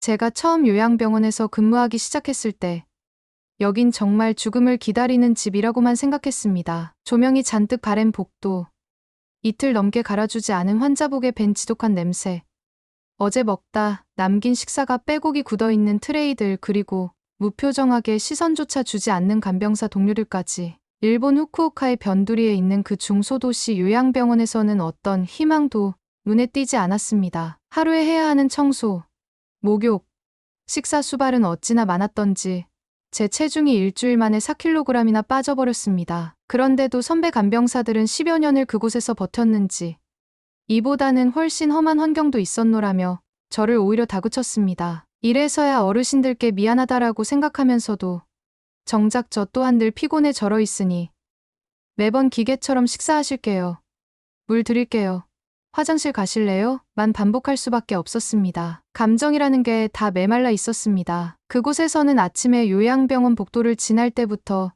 제가 처음 요양병원에서 근무하기 시작했을 때 여긴 정말 죽음을 기다리는 집이라고만 생각했습니다. 조명이 잔뜩 바랜 복도, 이틀 넘게 갈아주지 않은 환자복에 밴 지독한 냄새, 어제 먹다 남긴 식사가 빼곡히 굳어있는 트레이들, 그리고 무표정하게 시선조차 주지 않는 간병사 동료들까지. 일본 후쿠오카의 변두리에 있는 그 중소도시 요양병원에서는 어떤 희망도 눈에 띄지 않았습니다. 하루에 해야 하는 청소, 목욕, 식사 수발은 어찌나 많았던지 제 체중이 일주일 만에 4kg이나 빠져버렸습니다. 그런데도 선배 간병사들은 10여 년을 그곳에서 버텼는지 이보다는 훨씬 험한 환경도 있었노라며 저를 오히려 다그쳤습니다. 이래서야 어르신들께 미안하다라고 생각하면서도 정작 저 또한 늘 피곤해 절어 있으니 매번 기계처럼 식사하실게요. 물 드릴게요. 화장실 가실래요? 만 반복할 수밖에 없었습니다. 감정이라는 게 다 메말라 있었습니다. 그곳에서는 아침에 요양병원 복도를 지날 때부터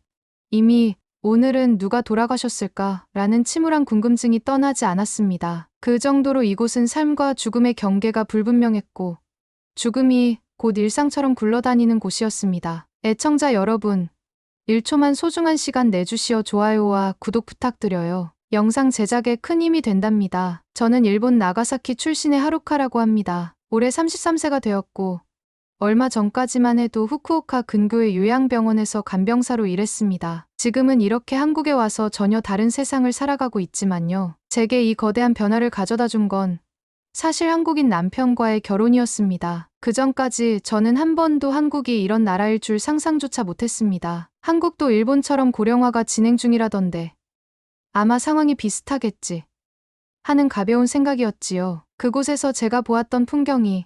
이미 오늘은 누가 돌아가셨을까? 라는 침울한 궁금증이 떠나지 않았습니다. 그 정도로 이곳은 삶과 죽음의 경계가 불분명했고 죽음이 곧 일상처럼 굴러다니는 곳이었습니다. 애청자 여러분, 1초만 소중한 시간 내주시어 좋아요와 구독 부탁드려요. 영상 제작에 큰 힘이 된답니다. 저는 일본 나가사키 출신의 하루카라고 합니다. 올해 33세가 되었고 얼마 전까지만 해도 후쿠오카 근교의 요양병원에서 간병사로 일했습니다. 지금은 이렇게 한국에 와서 전혀 다른 세상을 살아가고 있지만요. 제게 이 거대한 변화를 가져다 준 건 사실 한국인 남편과의 결혼이었습니다. 그 전까지 저는 한 번도 한국이 이런 나라일 줄 상상조차 못했습니다. 한국도 일본처럼 고령화가 진행 중이라던데 아마 상황이 비슷하겠지 하는 가벼운 생각이었지요. 그곳에서 제가 보았던 풍경이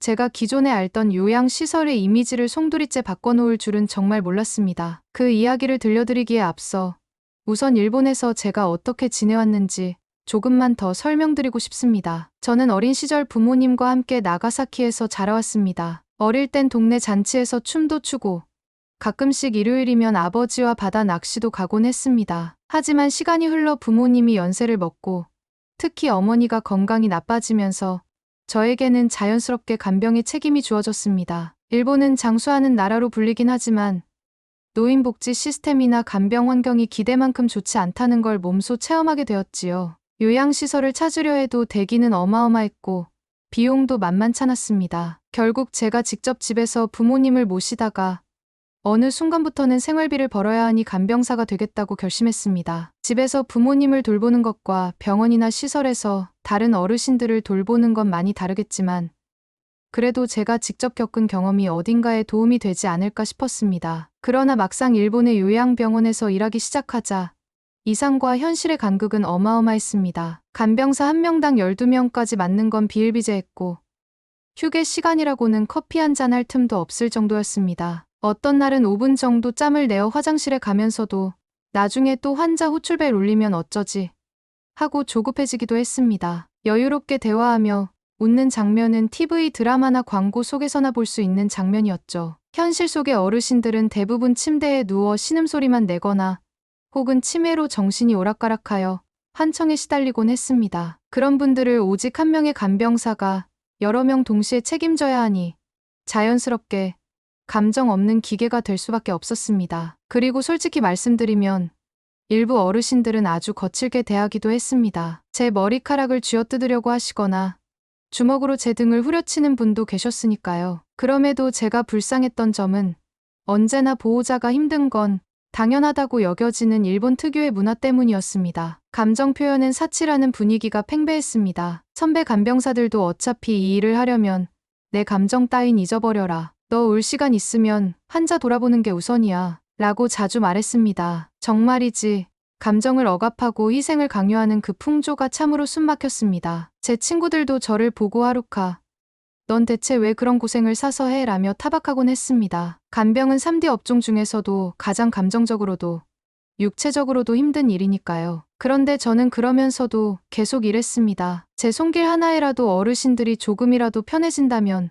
제가 기존에 알던 요양시설의 이미지를 송두리째 바꿔놓을 줄은 정말 몰랐습니다. 그 이야기를 들려드리기에 앞서 우선 일본에서 제가 어떻게 지내왔는지 조금만 더 설명드리고 싶습니다. 저는 어린 시절 부모님과 함께 나가사키에서 자라왔습니다. 어릴 땐 동네 잔치에서 춤도 추고 가끔씩 일요일이면 아버지와 바다 낚시도 가곤 했습니다. 하지만 시간이 흘러 부모님이 연세를 먹고 특히 어머니가 건강이 나빠지면서 저에게는 자연스럽게 간병의 책임이 주어졌습니다. 일본은 장수하는 나라로 불리긴 하지만 노인복지 시스템이나 간병 환경이 기대만큼 좋지 않다는 걸 몸소 체험하게 되었지요. 요양시설을 찾으려 해도 대기는 어마어마했고 비용도 만만찮았습니다. 결국 제가 직접 집에서 부모님을 모시다가 어느 순간부터는 생활비를 벌어야 하니 간병사가 되겠다고 결심했습니다. 집에서 부모님을 돌보는 것과 병원이나 시설에서 다른 어르신들을 돌보는 건 많이 다르겠지만 그래도 제가 직접 겪은 경험이 어딘가에 도움이 되지 않을까 싶었습니다. 그러나 막상 일본의 요양병원에서 일하기 시작하자 이상과 현실의 간극은 어마어마했습니다. 간병사 1명당 12명까지 맞는 건 비일비재했고 휴게 시간이라고는 커피 한잔 할 틈도 없을 정도였습니다. 어떤 날은 5분 정도 짬을 내어 화장실에 가면서도 나중에 또 환자 호출벨 울리면 어쩌지 하고 조급해지기도 했습니다. 여유롭게 대화하며 웃는 장면은 TV 드라마나 광고 속에서나 볼 수 있는 장면이었죠. 현실 속의 어르신들은 대부분 침대에 누워 신음소리만 내거나 혹은 치매로 정신이 오락가락하여 환청에 시달리곤 했습니다. 그런 분들을 오직 한 명의 간병사가 여러 명 동시에 책임져야 하니 자연스럽게 감정 없는 기계가 될 수밖에 없었습니다. 그리고 솔직히 말씀드리면 일부 어르신들은 아주 거칠게 대하기도 했습니다. 제 머리카락을 쥐어뜯으려고 하시거나 주먹으로 제 등을 후려치는 분도 계셨으니까요. 그럼에도 제가 불쌍했던 점은 언제나 보호자가 힘든 건 당연하다고 여겨지는 일본 특유의 문화 때문이었습니다. 감정 표현은 사치라는 분위기가 팽배했습니다. 선배 간병사들도 어차피 이 일을 하려면 내 감정 따윈 잊어버려라. 너 올 시간 있으면 환자 돌아보는 게 우선이야. 라고 자주 말했습니다. 정말이지 감정을 억압하고 희생을 강요하는 그 풍조가 참으로 숨막혔습니다. 제 친구들도 저를 보고 하루카, 넌 대체 왜 그런 고생을 사서 해? 라며 타박하곤 했습니다. 간병은 3D 업종 중에서도 가장 감정적으로도 육체적으로도 힘든 일이니까요. 그런데 저는 그러면서도 계속 일했습니다. 제 손길 하나에라도 어르신들이 조금이라도 편해진다면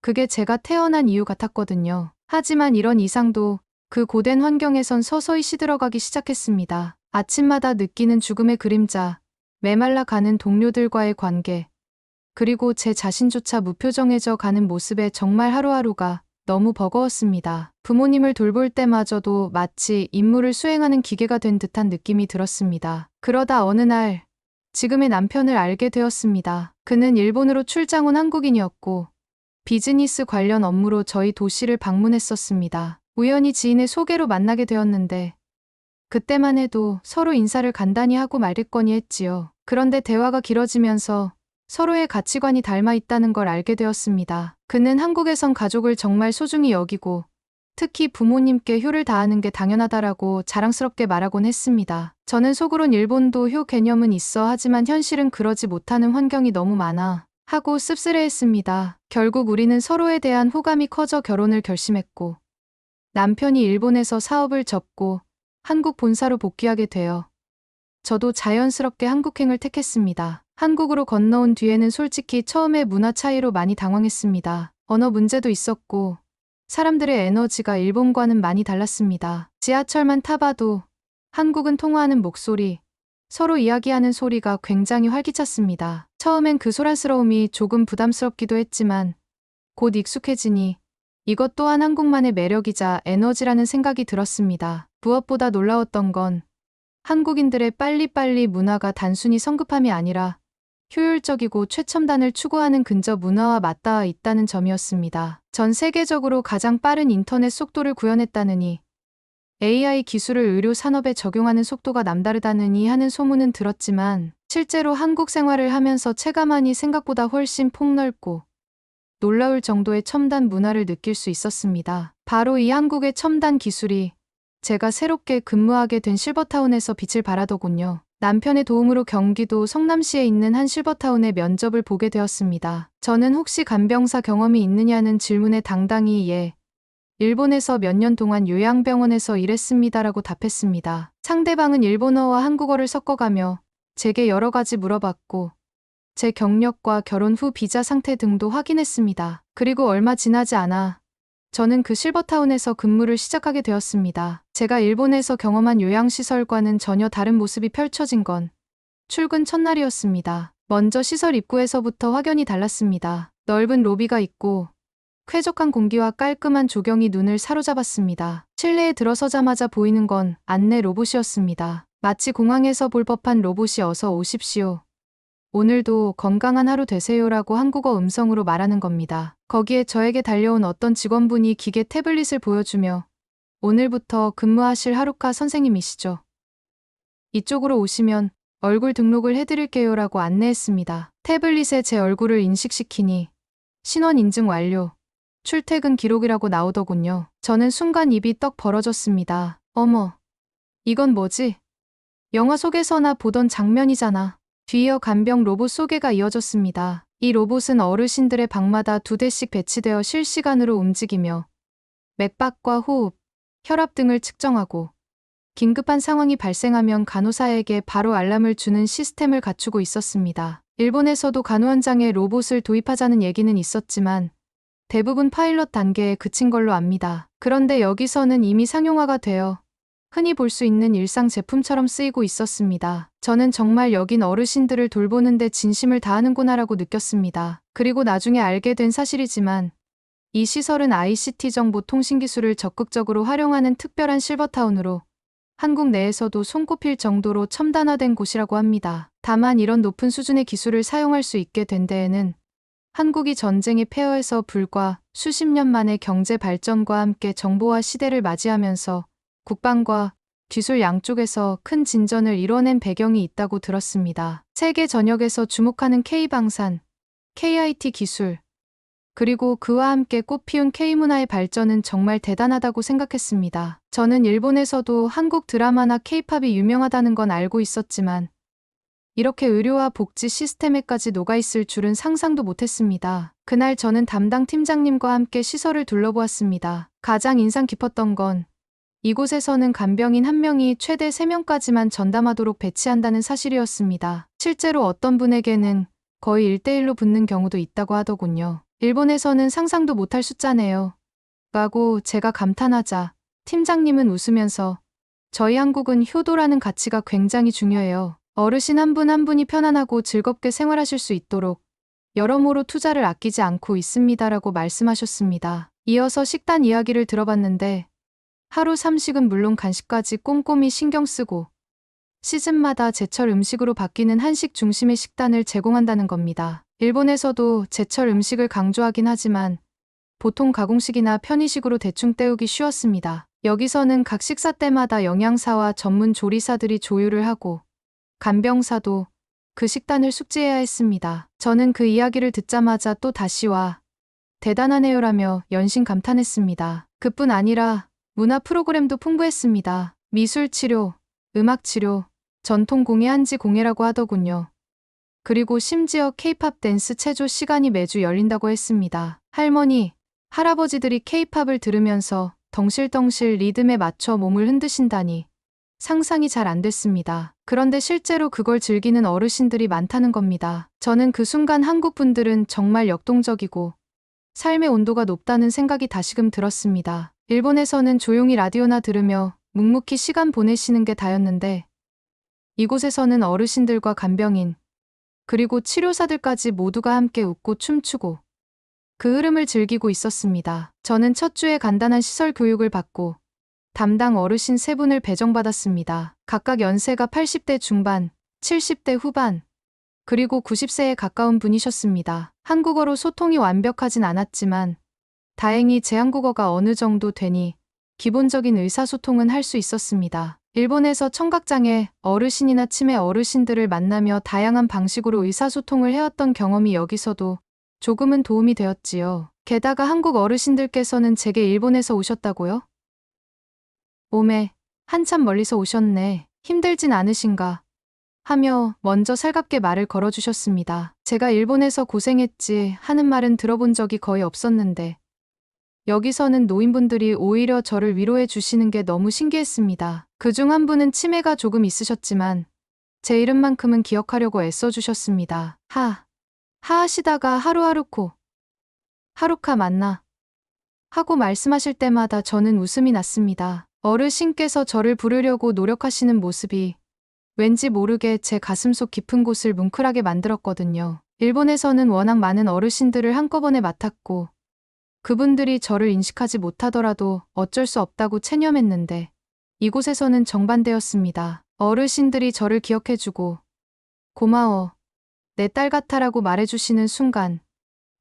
그게 제가 태어난 이유 같았거든요. 하지만 이런 이상도 그 고된 환경에선 서서히 시들어가기 시작했습니다. 아침마다 느끼는 죽음의 그림자, 메말라 가는 동료들과의 관계, 그리고 제 자신조차 무표정해져 가는 모습에 정말 하루하루가 너무 버거웠습니다. 부모님을 돌볼 때마저도 마치 임무를 수행하는 기계가 된 듯한 느낌이 들었습니다. 그러다 어느 날 지금의 남편을 알게 되었습니다. 그는 일본으로 출장 온 한국인이었고 비즈니스 관련 업무로 저희 도시를 방문했었습니다. 우연히 지인의 소개로 만나게 되었는데 그때만 해도 서로 인사를 간단히 하고 말겠거니 했지요. 그런데 대화가 길어지면서 서로의 가치관이 닮아 있다는 걸 알게 되었습니다. 그는 한국에선 가족을 정말 소중히 여기고 특히 부모님께 효를 다하는 게 당연하다라고 자랑스럽게 말하곤 했습니다. 저는 속으론 일본도 효 개념은 있어 하지만 현실은 그러지 못하는 환경이 너무 많아 하고 씁쓸해했습니다. 결국 우리는 서로에 대한 호감이 커져 결혼을 결심했고 남편이 일본에서 사업을 접고 한국 본사로 복귀하게 되어 저도 자연스럽게 한국행을 택했습니다. 한국으로 건너온 뒤에는 솔직히 처음에 문화 차이로 많이 당황했습니다. 언어 문제도 있었고 사람들의 에너지가 일본과는 많이 달랐습니다. 지하철만 타봐도 한국은 통화하는 목소리, 서로 이야기하는 소리가 굉장히 활기찼습니다. 처음엔 그 소란스러움이 조금 부담스럽기도 했지만 곧 익숙해지니 이것 또한 한국만의 매력이자 에너지라는 생각이 들었습니다. 무엇보다 놀라웠던 건 한국인들의 빨리빨리 문화가 단순히 성급함이 아니라 효율적이고 최첨단을 추구하는 근저 문화와 맞닿아 있다는 점이었습니다. 전 세계적으로 가장 빠른 인터넷 속도를 구현했다느니 AI 기술을 의료 산업에 적용하는 속도가 남다르다느니 하는 소문은 들었지만 실제로 한국 생활을 하면서 체감하니 생각보다 훨씬 폭넓고 놀라울 정도의 첨단 문화를 느낄 수 있었습니다. 바로 이 한국의 첨단 기술이 제가 새롭게 근무하게 된 실버타운에서 빛을 발하더군요. 남편의 도움으로 경기도 성남시에 있는 한 실버타운의 면접을 보게 되었습니다. 저는 혹시 간병사 경험이 있느냐는 질문에 당당히 예. 일본에서 몇 년 동안 요양병원에서 일했습니다라고 답했습니다. 상대방은 일본어와 한국어를 섞어가며 제게 여러 가지 물어봤고 제 경력과 결혼 후 비자 상태 등도 확인했습니다. 그리고 얼마 지나지 않아 저는 그 실버타운에서 근무를 시작하게 되었습니다. 제가 일본에서 경험한 요양시설과는 전혀 다른 모습이 펼쳐진 건 출근 첫날이었습니다. 먼저 시설 입구에서부터 확연히 달랐습니다. 넓은 로비가 있고 쾌적한 공기와 깔끔한 조경이 눈을 사로잡았습니다. 실내에 들어서자마자 보이는 건 안내 로봇이었습니다. 마치 공항에서 볼 법한 로봇이 어서 오십시오. 오늘도 건강한 하루 되세요라고 한국어 음성으로 말하는 겁니다. 거기에 저에게 달려온 어떤 직원분이 기계 태블릿을 보여주며 오늘부터 근무하실 하루카 선생님이시죠. 이쪽으로 오시면 얼굴 등록을 해드릴게요라고 안내했습니다. 태블릿에 제 얼굴을 인식시키니 신원 인증 완료, 출퇴근 기록이라고 나오더군요. 저는 순간 입이 떡 벌어졌습니다. 어머, 이건 뭐지? 영화 속에서나 보던 장면이잖아. 뒤이어 간병 로봇 소개가 이어졌습니다. 이 로봇은 어르신들의 방마다 2대씩 배치되어 실시간으로 움직이며 맥박과 호흡, 혈압 등을 측정하고 긴급한 상황이 발생하면 간호사에게 바로 알람을 주는 시스템을 갖추고 있었습니다. 일본에서도 간호현장에 로봇을 도입하자는 얘기는 있었지만 대부분 파일럿 단계에 그친 걸로 압니다. 그런데 여기서는 이미 상용화가 되어 흔히 볼 수 있는 일상 제품처럼 쓰이고 있었습니다. 저는 정말 여긴 어르신들을 돌보는데 진심을 다하는구나라고 느꼈습니다. 그리고 나중에 알게 된 사실이지만 이 시설은 ICT 정보통신기술을 적극적으로 활용하는 특별한 실버타운으로 한국 내에서도 손꼽힐 정도로 첨단화된 곳이라고 합니다. 다만 이런 높은 수준의 기술을 사용할 수 있게 된 데에는 한국이 전쟁의 폐허에서 불과 수십 년 만에 경제 발전과 함께 정보화 시대를 맞이하면서 국방과 기술 양쪽에서 큰 진전을 이뤄낸 배경이 있다고 들었습니다. 세계 전역에서 주목하는 K방산, KIT 기술, 그리고 그와 함께 꽃피운 K문화의 발전은 정말 대단하다고 생각했습니다. 저는 일본에서도 한국 드라마나 K팝이 유명하다는 건 알고 있었지만 이렇게 의료와 복지 시스템에까지 녹아있을 줄은 상상도 못했습니다. 그날 저는 담당 팀장님과 함께 시설을 둘러보았습니다. 가장 인상 깊었던 건 이곳에서는 간병인 한 명이 최대 3명까지만 전담하도록 배치한다는 사실이었습니다. 실제로 어떤 분에게는 거의 1대1로 붙는 경우도 있다고 하더군요. 일본에서는 상상도 못할 숫자네요. 라고 제가 감탄하자 팀장님은 웃으면서 저희 한국은 효도라는 가치가 굉장히 중요해요. 어르신 한 분 한 분이 편안하고 즐겁게 생활하실 수 있도록 여러모로 투자를 아끼지 않고 있습니다라고 말씀하셨습니다. 이어서 식단 이야기를 들어봤는데 하루 3식은 물론 간식까지 꼼꼼히 신경 쓰고 시즌마다 제철 음식으로 바뀌는 한식 중심의 식단을 제공한다는 겁니다. 일본에서도 제철 음식을 강조하긴 하지만 보통 가공식이나 편의식으로 대충 때우기 쉬웠습니다. 여기서는 각 식사 때마다 영양사와 전문 조리사들이 조율을 하고 간병사도 그 식단을 숙지해야 했습니다. 저는 그 이야기를 듣자마자 또 다시 와 대단하네요라며 연신 감탄했습니다. 그뿐 아니라 문화 프로그램도 풍부했습니다. 미술치료, 음악치료, 전통공예 한지공예라고 하더군요. 그리고 심지어 케이팝 댄스 체조 시간이 매주 열린다고 했습니다. 할머니, 할아버지들이 케이팝을 들으면서 덩실덩실 리듬에 맞춰 몸을 흔드신다니 상상이 잘 안 됐습니다. 그런데 실제로 그걸 즐기는 어르신들이 많다는 겁니다. 저는 그 순간 한국 분들은 정말 역동적이고 삶의 온도가 높다는 생각이 다시금 들었습니다. 일본에서는 조용히 라디오나 들으며 묵묵히 시간 보내시는 게 다였는데 이곳에서는 어르신들과 간병인 그리고 치료사들까지 모두가 함께 웃고 춤추고 그 흐름을 즐기고 있었습니다. 저는 첫 주에 간단한 시설 교육을 받고 담당 어르신 3분을 배정받았습니다. 각각 연세가 80대 중반, 70대 후반, 그리고 90세에 가까운 분이셨습니다. 한국어로 소통이 완벽하진 않았지만 다행히 제 한국어가 어느 정도 되니 기본적인 의사소통은 할 수 있었습니다. 일본에서 청각장애 어르신이나 치매 어르신들을 만나며 다양한 방식으로 의사소통을 해왔던 경험이 여기서도 조금은 도움이 되었지요. 게다가 한국 어르신들께서는 제게 일본에서 오셨다고요? 오메, 한참 멀리서 오셨네. 힘들진 않으신가? 하며 먼저 살갑게 말을 걸어주셨습니다. 제가 일본에서 고생했지 하는 말은 들어본 적이 거의 없었는데 여기서는 노인분들이 오히려 저를 위로해 주시는 게 너무 신기했습니다. 그중 한 분은 치매가 조금 있으셨지만 제 이름만큼은 기억하려고 애써주셨습니다. 하시다가 하루하루코 하루카 맞나? 하고 말씀하실 때마다 저는 웃음이 났습니다. 어르신께서 저를 부르려고 노력하시는 모습이 왠지 모르게 제 가슴속 깊은 곳을 뭉클하게 만들었거든요. 일본에서는 워낙 많은 어르신들을 한꺼번에 맡았고 그분들이 저를 인식하지 못하더라도 어쩔 수 없다고 체념했는데 이곳에서는 정반대였습니다. 어르신들이 저를 기억해주고 고마워, 내 딸 같아라고 말해주시는 순간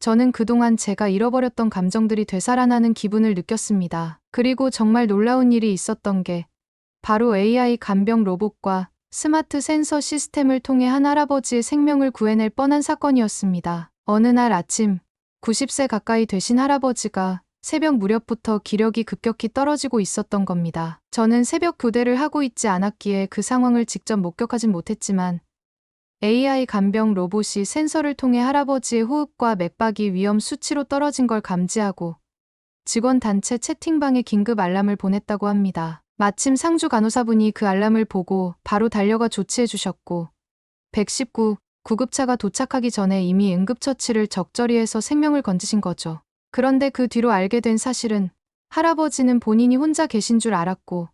저는 그동안 제가 잃어버렸던 감정들이 되살아나는 기분을 느꼈습니다. 그리고 정말 놀라운 일이 있었던 게 바로 AI 간병 로봇과 스마트 센서 시스템을 통해 한 할아버지의 생명을 구해낼 뻔한 사건이었습니다. 어느 날 아침 90세 가까이 되신 할아버지가 새벽 무렵부터 기력이 급격히 떨어지고 있었던 겁니다. 저는 새벽 교대를 하고 있지 않았기에 그 상황을 직접 목격하진 못했지만 AI 간병 로봇이 센서를 통해 할아버지의 호흡과 맥박이 위험 수치로 떨어진 걸 감지하고 직원 단체 채팅방에 긴급 알람을 보냈다고 합니다. 마침 상주 간호사분이 그 알람을 보고 바로 달려가 조치해 주셨고 119 구급차가 도착하기 전에 이미 응급처치를 적절히 해서 생명을 건지신 거죠. 그런데 그 뒤로 알게 된 사실은 할아버지는 본인이 혼자 계신 줄 알았고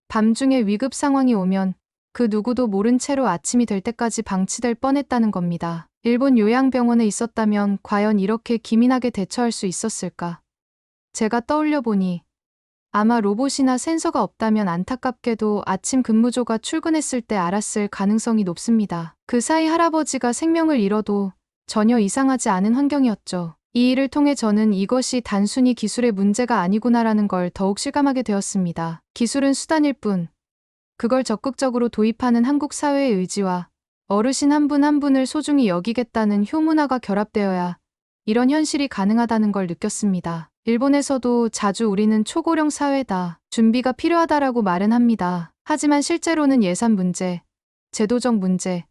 밤중에 위급 상황이 오면 그 누구도 모른 채로 아침이 될 때까지 방치될 뻔했다는 겁니다. 일본 요양병원에 있었다면 과연 이렇게 기민하게 대처할 수 있었을까? 제가 떠올려 보니 아마 로봇이나 센서가 없다면 안타깝게도 아침 근무조가 출근했을 때 알았을 가능성이 높습니다. 그 사이 할아버지가 생명을 잃어도 전혀 이상하지 않은 환경이었죠. 이 일을 통해 저는 이것이 단순히 기술의 문제가 아니구나라는 걸 더욱 실감하게 되었습니다. 기술은 수단일 뿐, 그걸 적극적으로 도입하는 한국 사회의 의지와 어르신 한 분 한 분을 소중히 여기겠다는 효문화가 결합되어야 이런 현실이 가능하다는 걸 느꼈습니다. 일본에서도 자주 우리는 초고령 사회다, 준비가 필요하다라고 말은 합니다. 하지만 실제로는 예산 문제, 제도적 문제,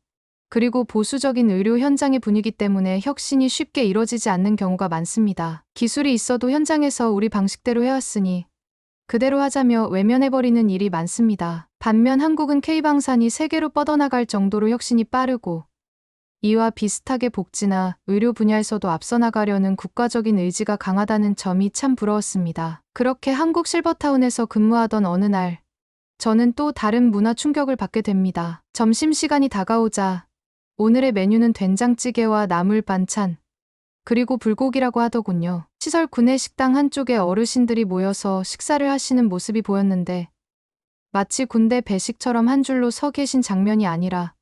그리고 보수적인 의료 현장의 분위기 때문에 혁신이 쉽게 이뤄지지 않는 경우가 많습니다. 기술이 있어도 현장에서 우리 방식대로 해왔으니 그대로 하자며 외면해버리는 일이 많습니다. 반면 한국은 K방산이 세계로 뻗어나갈 정도로 혁신이 빠르고 이와 비슷하게 복지나 의료 분야에서도 앞서 나가려는 국가적인 의지가 강하다는 점이 참 부러웠습니다. 그렇게 한국 실버타운에서 근무하던 어느 날 저는 또 다른 문화 충격을 받게 됩니다. 점심시간이 다가오자 오늘의 메뉴는 된장찌개와 나물 반찬, 그리고 불고기라고 하더군요. 시설 구내 식당 한쪽에 어르신들이 모여서 식사를 하시는 모습이 보였는데 마치 군대 배식처럼 한 줄로 서 계신 장면이 아니라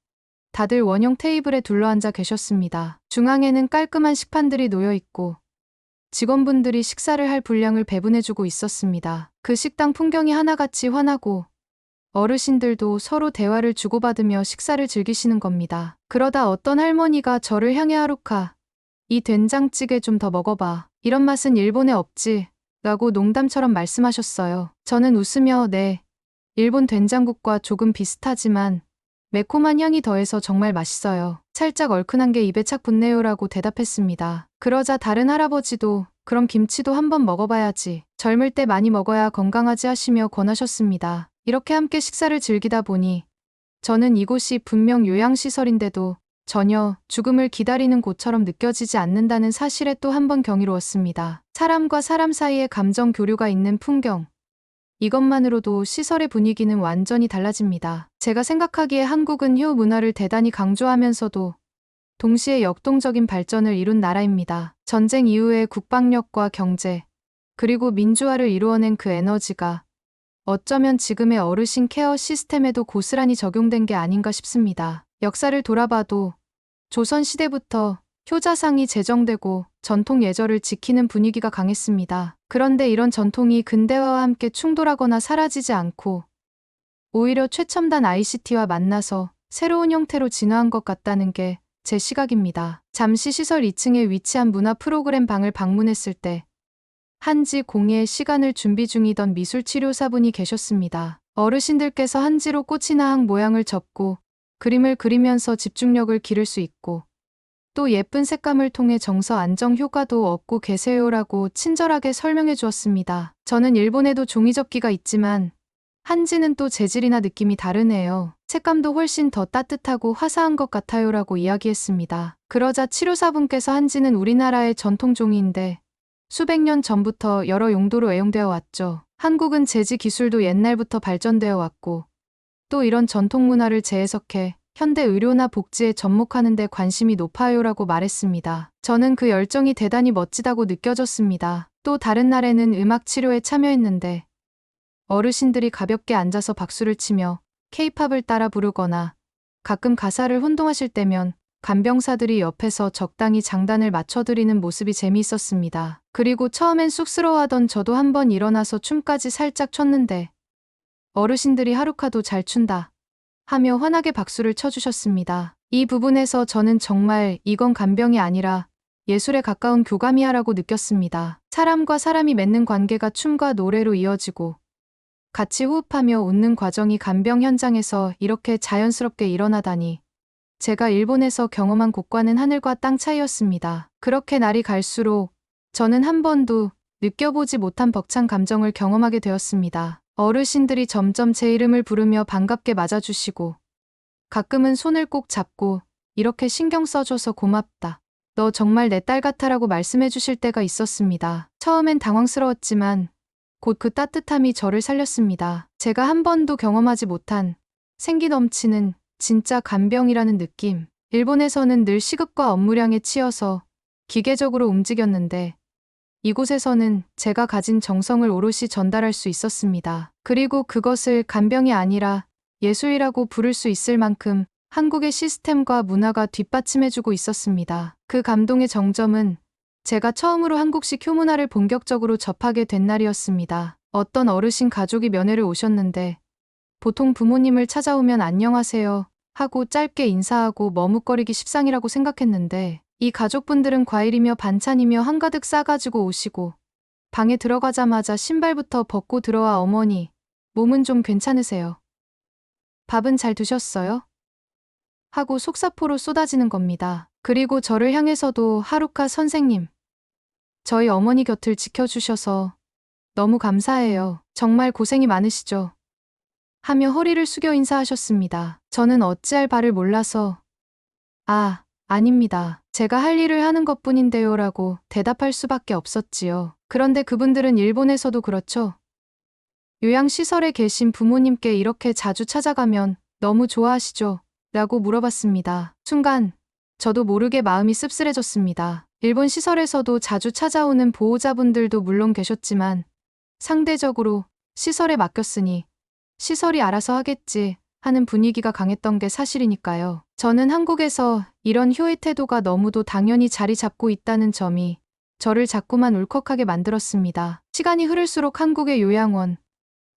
다들 원형 테이블에 둘러앉아 계셨습니다. 중앙에는 깔끔한 식판들이 놓여 있고 직원분들이 식사를 할 분량을 배분해주고 있었습니다. 그 식당 풍경이 하나같이 환하고 어르신들도 서로 대화를 주고받으며 식사를 즐기시는 겁니다. 그러다 어떤 할머니가 저를 향해 하루카, 이 된장찌개 좀 더 먹어봐. 이런 맛은 일본에 없지. 라고 농담처럼 말씀하셨어요. 저는 웃으며 네, 일본 된장국과 조금 비슷하지만 매콤한 향이 더해서 정말 맛있어요. 살짝 얼큰한 게 입에 착 붙네요라고 대답했습니다. 그러자 다른 할아버지도 그럼 김치도 한번 먹어봐야지. 젊을 때 많이 먹어야 건강하지 하시며 권하셨습니다. 이렇게 함께 식사를 즐기다 보니 저는 이곳이 분명 요양시설인데도 전혀 죽음을 기다리는 곳처럼 느껴지지 않는다는 사실에 또 한 번 경이로웠습니다. 사람과 사람 사이에 감정 교류가 있는 풍경. 이것만으로도 시설의 분위기는 완전히 달라집니다. 제가 생각하기에 한국은 효 문화를 대단히 강조하면서도 동시에 역동적인 발전을 이룬 나라입니다. 전쟁 이후에 국방력과 경제, 그리고 민주화를 이루어낸 그 에너지가 어쩌면 지금의 어르신 케어 시스템에도 고스란히 적용된 게 아닌가 싶습니다. 역사를 돌아봐도 조선시대부터 효자상이 제정되고 전통 예절을 지키는 분위기가 강했습니다. 그런데 이런 전통이 근대화와 함께 충돌하거나 사라지지 않고 오히려 최첨단 ICT와 만나서 새로운 형태로 진화한 것 같다는 게 제 시각입니다. 잠시 시설 2층에 위치한 문화 프로그램 방을 방문했을 때 한지 공예의 시간을 준비 중이던 미술치료사분이 계셨습니다. 어르신들께서 한지로 꽃이나 항 모양을 접고 그림을 그리면서 집중력을 기를 수 있고 또 예쁜 색감을 통해 정서 안정 효과도 얻고 계세요라고 친절하게 설명해 주었습니다. 저는 일본에도 종이접기가 있지만 한지는 또 재질이나 느낌이 다르네요. 색감도 훨씬 더 따뜻하고 화사한 것 같아요라고 이야기했습니다. 그러자 치료사분께서 한지는 우리나라의 전통 종이인데 수백 년 전부터 여러 용도로 애용되어 왔죠. 한국은 재지 기술도 옛날부터 발전되어 왔고 또 이런 전통 문화를 재해석해 현대 의료나 복지에 접목하는 데 관심이 높아요라고 말했습니다. 저는 그 열정이 대단히 멋지다고 느껴졌습니다. 또 다른 날에는 음악 치료에 참여했는데 어르신들이 가볍게 앉아서 박수를 치며 케이팝을 따라 부르거나 가끔 가사를 혼동하실 때면 간병사들이 옆에서 적당히 장단을 맞춰드리는 모습이 재미있었습니다. 그리고 처음엔 쑥스러워하던 저도 한번 일어나서 춤까지 살짝 췄는데 어르신들이 하루카도 잘 춘다 하며 환하게 박수를 쳐주셨습니다. 이 부분에서 저는 정말 이건 간병이 아니라 예술에 가까운 교감이야라고 느꼈습니다. 사람과 사람이 맺는 관계가 춤과 노래로 이어지고 같이 호흡하며 웃는 과정이 간병 현장에서 이렇게 자연스럽게 일어나다니 제가 일본에서 경험한 곳과는 하늘과 땅 차이였습니다. 그렇게 날이 갈수록 저는 한 번도 느껴보지 못한 벅찬 감정을 경험하게 되었습니다. 어르신들이 점점 제 이름을 부르며 반갑게 맞아주시고 가끔은 손을 꼭 잡고 이렇게 신경 써줘서 고맙다. 너 정말 내 딸 같아라고 말씀해 주실 때가 있었습니다. 처음엔 당황스러웠지만 곧 그 따뜻함이 저를 살렸습니다. 제가 한 번도 경험하지 못한 생기 넘치는 진짜 간병이라는 느낌. 일본에서는 늘 시급과 업무량에 치여서 기계적으로 움직였는데 이곳에서는 제가 가진 정성을 오롯이 전달할 수 있었습니다. 그리고 그것을 간병이 아니라 예술이라고 부를 수 있을 만큼 한국의 시스템과 문화가 뒷받침해주고 있었습니다. 그 감동의 정점은 제가 처음으로 한국식 효문화를 본격적으로 접하게 된 날이었습니다. 어떤 어르신 가족이 면회를 오셨는데 보통 부모님을 찾아오면 안녕하세요 하고 짧게 인사하고 머뭇거리기 십상이라고 생각했는데 이 가족분들은 과일이며 반찬이며 한가득 싸가지고 오시고 방에 들어가자마자 신발부터 벗고 들어와 어머니, 몸은 좀 괜찮으세요? 밥은 잘 드셨어요? 하고 속사포로 쏟아지는 겁니다. 그리고 저를 향해서도 하루카 선생님, 저희 어머니 곁을 지켜주셔서 너무 감사해요. 정말 고생이 많으시죠? 하며 허리를 숙여 인사하셨습니다. 저는 어찌할 바를 몰라서 아닙니다. 제가 할 일을 하는 것뿐인데요 라고 대답할 수밖에 없었지요. 그런데 그분들은 일본에서도 그렇죠. 요양시설에 계신 부모님께 이렇게 자주 찾아가면 너무 좋아하시죠? 라고 물어봤습니다. 순간 저도 모르게 마음이 씁쓸해졌습니다. 일본 시설에서도 자주 찾아오는 보호자분들도 물론 계셨지만 상대적으로 시설에 맡겼으니 시설이 알아서 하겠지 하는 분위기가 강했던 게 사실이니까요. 저는 한국에서 이런 효의 태도가 너무도 당연히 자리 잡고 있다는 점이 저를 자꾸만 울컥하게 만들었습니다. 시간이 흐를수록 한국의 요양원,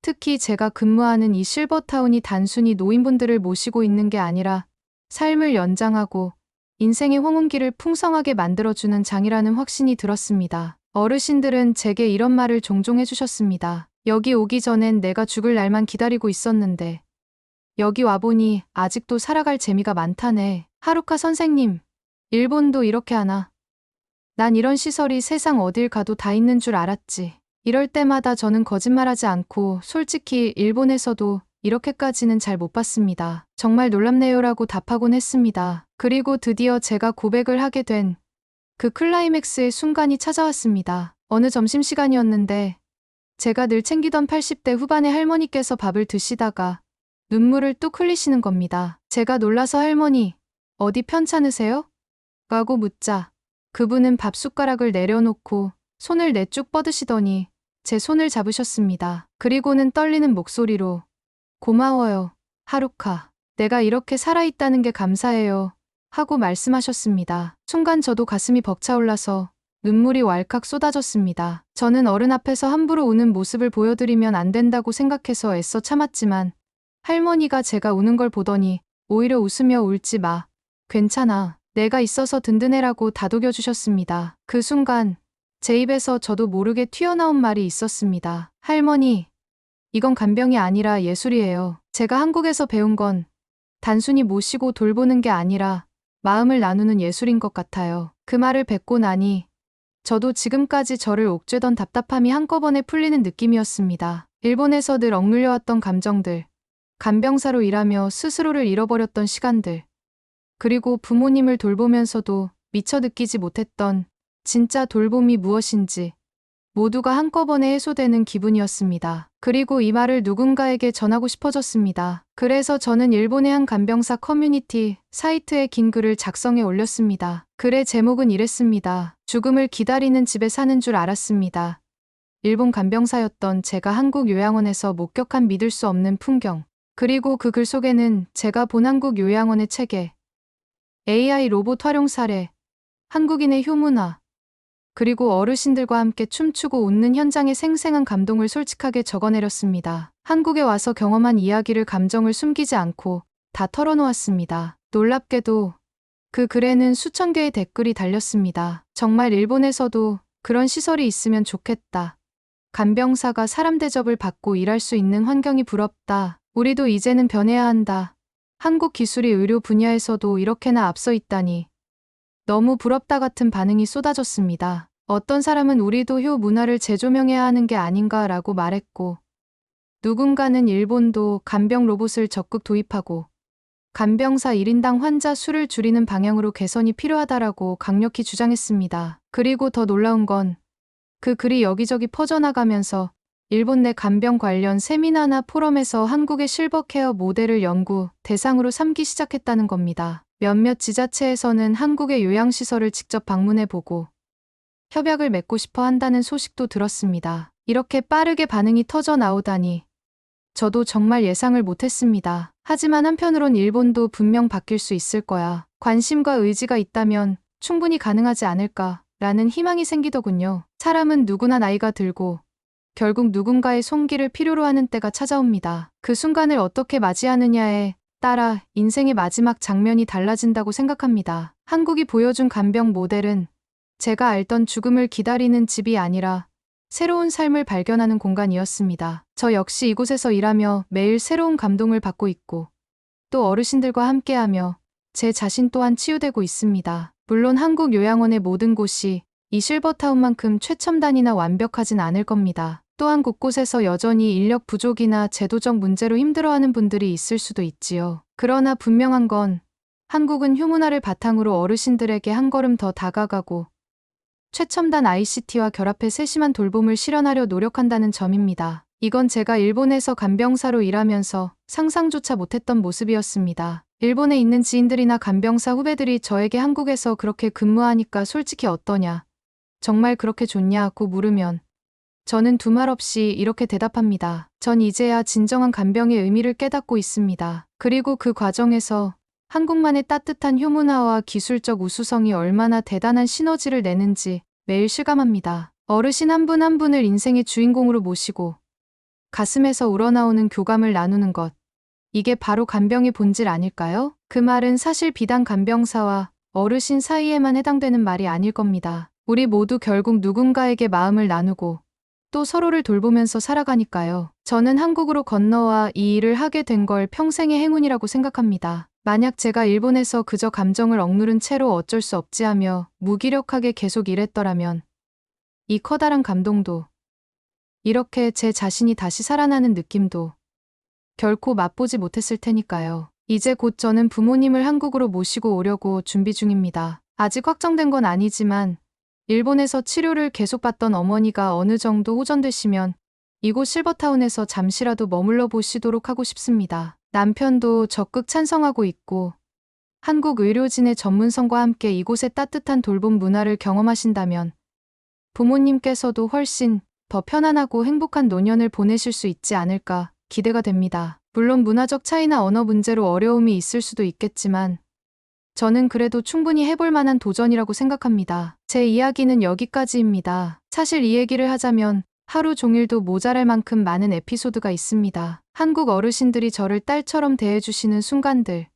특히 제가 근무하는 이 실버타운이 단순히 노인분들을 모시고 있는 게 아니라 삶을 연장하고 인생의 황혼기를 풍성하게 만들어주는 장이라는 확신이 들었습니다. 어르신들은 제게 이런 말을 종종 해주셨습니다. 여기 오기 전엔 내가 죽을 날만 기다리고 있었는데 여기 와보니 아직도 살아갈 재미가 많다네. 하루카 선생님, 일본도 이렇게 하나? 난 이런 시설이 세상 어딜 가도 다 있는 줄 알았지. 이럴 때마다 저는 거짓말하지 않고 솔직히 일본에서도 이렇게까지는 잘 못 봤습니다. 정말 놀랍네요라고 답하곤 했습니다. 그리고 드디어 제가 고백을 하게 된 그 클라이맥스의 순간이 찾아왔습니다. 어느 점심시간이었는데 제가 늘 챙기던 80대 후반의 할머니께서 밥을 드시다가 눈물을 뚝 흘리시는 겁니다. 제가 놀라서 할머니, 어디 편찮으세요? 라고 묻자 그분은 밥 숟가락을 내려놓고 손을 내쭉 뻗으시더니 제 손을 잡으셨습니다. 그리고는 떨리는 목소리로 고마워요, 하루카. 내가 이렇게 살아있다는 게 감사해요. 하고 말씀하셨습니다. 순간 저도 가슴이 벅차올라서 눈물이 왈칵 쏟아졌습니다. 저는 어른 앞에서 함부로 우는 모습을 보여드리면 안 된다고 생각해서 애써 참았지만 할머니가 제가 우는 걸 보더니 오히려 웃으며 울지 마. 괜찮아. 내가 있어서 든든해라고 다독여 주셨습니다. 그 순간 제 입에서 저도 모르게 튀어나온 말이 있었습니다. 할머니, 이건 간병이 아니라 예술이에요. 제가 한국에서 배운 건 단순히 모시고 돌보는 게 아니라 마음을 나누는 예술인 것 같아요. 그 말을 뱉고 나니 저도 지금까지 저를 옥죄던 답답함이 한꺼번에 풀리는 느낌이었습니다. 일본에서 늘 억눌려왔던 감정들, 간병사로 일하며 스스로를 잃어버렸던 시간들, 그리고 부모님을 돌보면서도 미처 느끼지 못했던 진짜 돌봄이 무엇인지 모두가 한꺼번에 해소되는 기분이었습니다. 그리고 이 말을 누군가에게 전하고 싶어졌습니다. 그래서 저는 일본의 한 간병사 커뮤니티 사이트에 긴 글을 작성해 올렸습니다. 글의 제목은 이랬습니다. 죽음을 기다리는 집에 사는 줄 알았습니다. 일본 간병사였던 제가 한국 요양원에서 목격한 믿을 수 없는 풍경. 그리고 그 글 속에는 제가 본 한국 요양원의 체계, AI 로봇 활용 사례, 한국인의 효문화, 그리고 어르신들과 함께 춤추고 웃는 현장의 생생한 감동을 솔직하게 적어내렸습니다. 한국에 와서 경험한 이야기를 감정을 숨기지 않고 다 털어놓았습니다. 놀랍게도 그 글에는 수천 개의 댓글이 달렸습니다. 정말 일본에서도 그런 시설이 있으면 좋겠다. 간병사가 사람 대접을 받고 일할 수 있는 환경이 부럽다. 우리도 이제는 변해야 한다. 한국 기술이 의료 분야에서도 이렇게나 앞서 있다니. 너무 부럽다 같은 반응이 쏟아졌습니다. 어떤 사람은 우리도 효 문화를 재조명해야 하는 게 아닌가라고 말했고, 누군가는 일본도 간병 로봇을 적극 도입하고 간병사 1인당 환자 수를 줄이는 방향으로 개선이 필요하다라고 강력히 주장했습니다. 그리고 더 놀라운 건 그 글이 여기저기 퍼져나가면서 일본 내 간병 관련 세미나나 포럼에서 한국의 실버케어 모델을 연구 대상으로 삼기 시작했다는 겁니다. 몇몇 지자체에서는 한국의 요양시설을 직접 방문해보고 협약을 맺고 싶어 한다는 소식도 들었습니다. 이렇게 빠르게 반응이 터져 나오다니 저도 정말 예상을 못했습니다. 하지만 한편으론 일본도 분명 바뀔 수 있을 거야. 관심과 의지가 있다면 충분히 가능하지 않을까라는 희망이 생기더군요. 사람은 누구나 나이가 들고 결국 누군가의 손길을 필요로 하는 때가 찾아옵니다. 그 순간을 어떻게 맞이하느냐에 따라 인생의 마지막 장면이 달라진다고 생각합니다. 한국이 보여준 간병 모델은 제가 알던 죽음을 기다리는 집이 아니라 새로운 삶을 발견하는 공간이었습니다. 저 역시 이곳에서 일하며 매일 새로운 감동을 받고 있고 또 어르신들과 함께하며 제 자신 또한 치유되고 있습니다. 물론 한국 요양원의 모든 곳이 이 실버타운만큼 최첨단이나 완벽하진 않을 겁니다. 또한 곳곳에서 여전히 인력 부족이나 제도적 문제로 힘들어하는 분들이 있을 수도 있지요. 그러나 분명한 건 한국은 휴문화를 바탕으로 어르신들에게 한 걸음 더 다가가고 최첨단 ICT와 결합해 세심한 돌봄을 실현하려 노력한다는 점입니다. 이건 제가 일본에서 간병사로 일하면서 상상조차 못했던 모습이었습니다. 일본에 있는 지인들이나 간병사 후배들이 저에게 한국에서 그렇게 근무하니까 솔직히 어떠냐, 정말 그렇게 좋냐고 물으면 저는 두말 없이 이렇게 대답합니다. 전 이제야 진정한 간병의 의미를 깨닫고 있습니다. 그리고 그 과정에서 한국만의 따뜻한 효문화와 기술적 우수성이 얼마나 대단한 시너지를 내는지 매일 실감합니다. 어르신 한 분 한 분을 인생의 주인공으로 모시고 가슴에서 우러나오는 교감을 나누는 것. 이게 바로 간병의 본질 아닐까요? 그 말은 사실 비단 간병사와 어르신 사이에만 해당되는 말이 아닐 겁니다. 우리 모두 결국 누군가에게 마음을 나누고 또 서로를 돌보면서 살아가니까요. 저는 한국으로 건너와 이 일을 하게 된 걸 평생의 행운이라고 생각합니다. 만약 제가 일본에서 그저 감정을 억누른 채로 어쩔 수 없지 하며 무기력하게 계속 일했더라면 이 커다란 감동도, 이렇게 제 자신이 다시 살아나는 느낌도 결코 맛보지 못했을 테니까요. 이제 곧 저는 부모님을 한국으로 모시고 오려고 준비 중입니다. 아직 확정된 건 아니지만 일본에서 치료를 계속 받던 어머니가 어느 정도 호전되시면 이곳 실버타운에서 잠시라도 머물러 보시도록 하고 싶습니다. 남편도 적극 찬성하고 있고 한국 의료진의 전문성과 함께 이곳의 따뜻한 돌봄 문화를 경험하신다면 부모님께서도 훨씬 더 편안하고 행복한 노년을 보내실 수 있지 않을까 기대가 됩니다. 물론 문화적 차이나 언어 문제로 어려움이 있을 수도 있겠지만 저는 그래도 충분히 해볼 만한 도전이라고 생각합니다. 제 이야기는 여기까지입니다. 사실 이 얘기를 하자면 하루 종일도 모자랄 만큼 많은 에피소드가 있습니다. 한국 어르신들이 저를 딸처럼 대해주시는 순간들,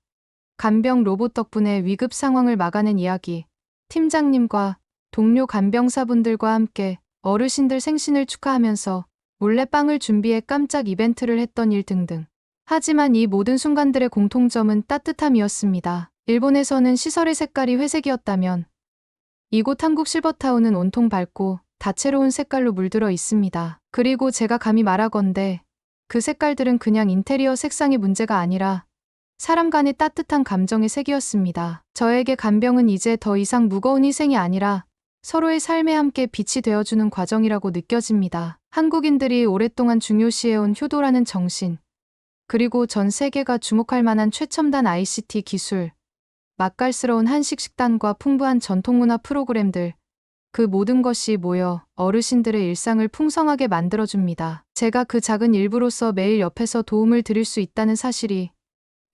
간병 로봇 덕분에 위급 상황을 막아낸 이야기, 팀장님과 동료 간병사분들과 함께 어르신들 생신을 축하하면서 몰래 빵을 준비해 깜짝 이벤트를 했던 일 등등. 하지만 이 모든 순간들의 공통점은 따뜻함이었습니다. 일본에서는 시설의 색깔이 회색이었다면 이곳 한국 실버타운은 온통 밝고 다채로운 색깔로 물들어 있습니다. 그리고 제가 감히 말하건대 그 색깔들은 그냥 인테리어 색상의 문제가 아니라 사람 간의 따뜻한 감정의 색이었습니다. 저에게 간병은 이제 더 이상 무거운 희생이 아니라 서로의 삶에 함께 빛이 되어주는 과정이라고 느껴집니다. 한국인들이 오랫동안 중요시해온 효도라는 정신, 그리고 전 세계가 주목할 만한 최첨단 ICT 기술, 맛깔스러운 한식 식단과 풍부한 전통문화 프로그램들, 그 모든 것이 모여 어르신들의 일상을 풍성하게 만들어줍니다. 제가 그 작은 일부로서 매일 옆에서 도움을 드릴 수 있다는 사실이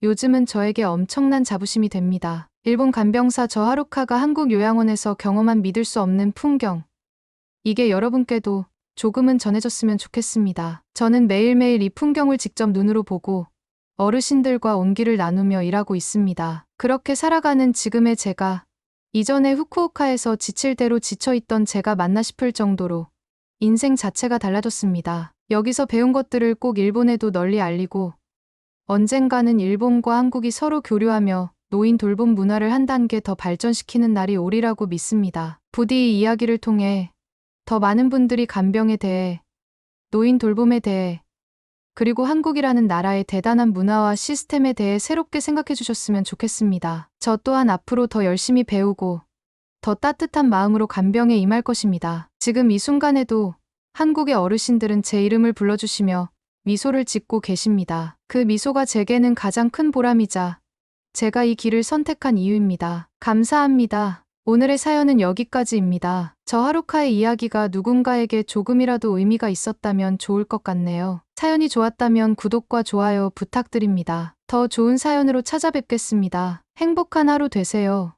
요즘은 저에게 엄청난 자부심이 됩니다. 일본 간병사 저 하루카가 한국 요양원에서 경험한 믿을 수 없는 풍경. 이게 여러분께도 조금은 전해졌으면 좋겠습니다. 저는 매일매일 이 풍경을 직접 눈으로 보고 어르신들과 온기를 나누며 일하고 있습니다. 그렇게 살아가는 지금의 제가 이전에 후쿠오카에서 지칠 대로 지쳐있던 제가 맞나 싶을 정도로 인생 자체가 달라졌습니다. 여기서 배운 것들을 꼭 일본에도 널리 알리고 언젠가는 일본과 한국이 서로 교류하며 노인 돌봄 문화를 한 단계 더 발전시키는 날이 오리라고 믿습니다. 부디 이 이야기를 통해 더 많은 분들이 간병에 대해, 노인 돌봄에 대해, 그리고 한국이라는 나라의 대단한 문화와 시스템에 대해 새롭게 생각해 주셨으면 좋겠습니다. 저 또한 앞으로 더 열심히 배우고 더 따뜻한 마음으로 간병에 임할 것입니다. 지금 이 순간에도 한국의 어르신들은 제 이름을 불러주시며 미소를 짓고 계십니다. 그 미소가 제게는 가장 큰 보람이자 제가 이 길을 선택한 이유입니다. 감사합니다. 오늘의 사연은 여기까지입니다. 저 하루카의 이야기가 누군가에게 조금이라도 의미가 있었다면 좋을 것 같네요. 사연이 좋았다면 구독과 좋아요 부탁드립니다. 더 좋은 사연으로 찾아뵙겠습니다. 행복한 하루 되세요.